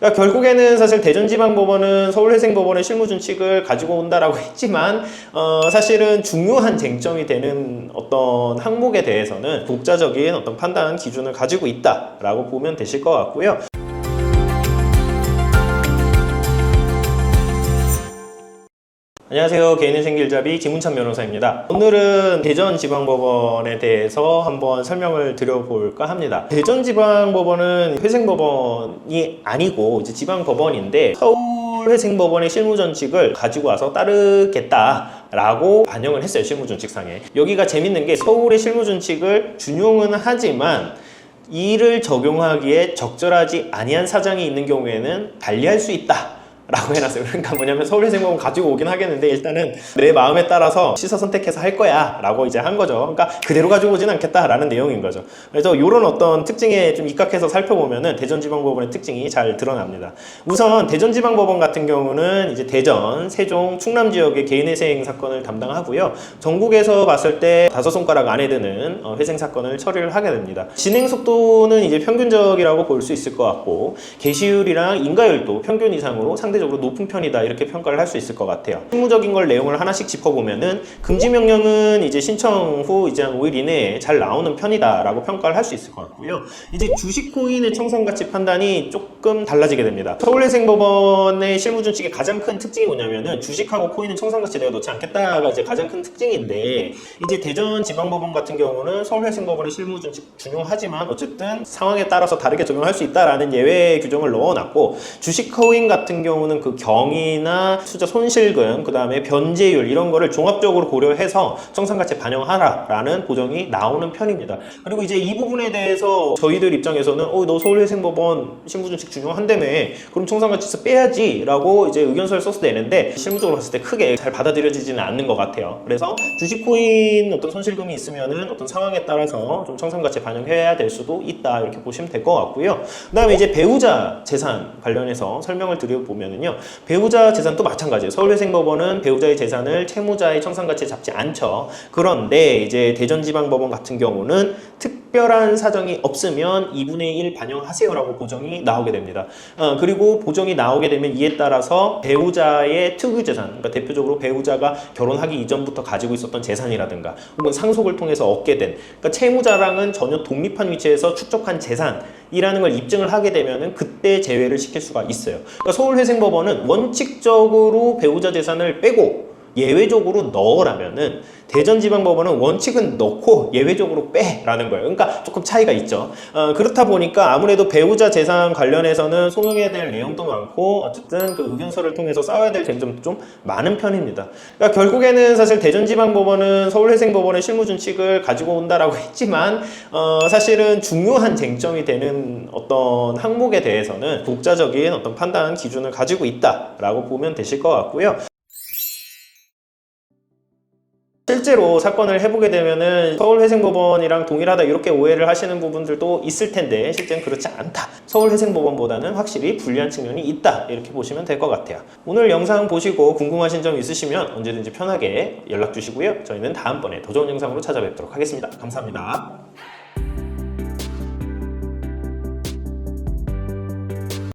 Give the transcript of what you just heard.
그러니까 결국에는 사실 대전지방법원은 서울회생법원의 실무준칙을 가지고 온다라고 했지만 사실은 중요한 쟁점이 되는 어떤 항목에 대해서는 독자적인 어떤 판단 기준을 가지고 있다라고 보면 되실 것 같고요. 안녕하세요. 개인의 생길잡이 김문찬 변호사입니다. 오늘은 대전지방법원에 대해서 한번 설명을 드려볼까 합니다. 대전지방법원은 회생법원이 아니고 이제 지방법원인데 서울회생법원의 실무준칙을 가지고 와서 따르겠다라고 반영을 했어요. 실무준칙상에. 여기가 재밌는 게 서울의 실무준칙을 준용은 하지만 이를 적용하기에 적절하지 아니한 사정이 있는 경우에는 달리할 수 있다 라고 해놨어요. 그러니까 뭐냐면 서울회생법원 가지고 오긴 하겠는데 일단은 내 마음에 따라서 시서 선택해서 할 거야 라고 이제 한 거죠. 그러니까 그대로 가지고 오진 않겠다 라는 내용인 거죠. 그래서 이런 어떤 특징에 좀 입각해서 살펴보면은 대전지방법원의 특징이 잘 드러납니다. 우선 대전지방법원 같은 경우는 이제 대전, 세종, 충남 지역의 개인회생 사건을 담당하고요. 전국에서 봤을 때 5손가락 안에 드는 회생 사건을 처리를 하게 됩니다. 진행 속도는 이제 평균적이라고 볼 수 있을 것 같고 게시율이랑 인가율도 평균 이상으로 상대적으로 높은 편이다 이렇게 평가를 할 수 있을 것 같아요. 실무적인 걸 내용을 하나씩 짚어보면은 금지명령은 이제 신청 후 이제 한 5일 이내에 잘 나오는 편이다 라고 평가를 할 수 있을 것 같고요. 이제 주식코인의 청산가치 판단이 조금 달라지게 됩니다. 서울회생법원의 실무준칙의 가장 큰 특징이 뭐냐면은 주식하고 코인은 청산가치 내가 넣지 않겠다가 이제 가장 큰 특징인데, 이제 대전지방법원 같은 경우는 서울회생법원의 실무준칙 준용하지만 어쨌든 상황에 따라서 다르게 적용할 수 있다라는 예외 규정을 넣어놨고, 주식코인 같은 경우는 그 경위나 투자 손실금, 그 다음에 변제율 이런 거를 종합적으로 고려해서 청산가치에 반영하라라는 보정이 나오는 편입니다. 그리고 이제 이 부분에 대해서 저희들 입장에서는 너 서울회생법원 실무준칙 준용한다며 그럼 청산가치에서 빼야지 라고 이제 의견서를 써서 내는데 실무적으로 봤을 때 크게 잘 받아들여지지는 않는 것 같아요. 그래서 주식코인 어떤 손실금이 있으면은 어떤 상황에 따라서 좀 청산가치에 반영해야 될 수도 있다 이렇게 보시면 될 것 같고요. 그 다음에 이제 배우자 재산 관련해서 설명을 드려보면은요, 배우자 재산도 마찬가지예요. 서울회생법원은 배우자의 재산을 채무자의 청산가치에 잡지 않죠. 그런데 이제 대전지방법원 같은 경우는 특별한 사정이 없으면 2분의 1 반영하세요라고 보정이 나오게 됩니다. 그리고 보정이 나오게 되면 이에 따라서 배우자의 특유재산, 그러니까 대표적으로 배우자가 결혼하기 이전부터 가지고 있었던 재산이라든가 혹은 상속을 통해서 얻게 된, 그러니까 채무자랑은 전혀 독립한 위치에서 축적한 재산이라는 걸 입증을 하게 되면은 그때 제외를 시킬 수가 있어요. 그러니까 서울회생법원은 원칙적으로 배우자 재산을 빼고 예외적으로 넣으라면은 대전지방법원은 원칙은 넣고 예외적으로 빼라는 거예요. 그러니까 조금 차이가 있죠. 그렇다 보니까 아무래도 배우자 재산 관련해서는 소명해야 될 내용도 많고 어쨌든 그 의견서를 통해서 싸워야 될 쟁점도 좀 많은 편입니다. 그러니까 결국에는 사실 대전지방법원은 서울회생법원의 실무준칙을 가지고 온다라고 했지만 사실은 중요한 쟁점이 되는 어떤 항목에 대해서는 독자적인 어떤 판단 기준을 가지고 있다라고 보면 되실 것 같고요. 실제로 사건을 해보게 되면은 서울회생법원이랑 동일하다 이렇게 오해를 하시는 부분들도 있을 텐데 실제는 그렇지 않다. 서울회생법원보다는 확실히 불리한 측면이 있다 이렇게 보시면 될 것 같아요. 오늘 영상 보시고 궁금하신 점 있으시면 언제든지 편하게 연락 주시고요. 저희는 다음번에 더 좋은 영상으로 찾아뵙도록 하겠습니다. 감사합니다.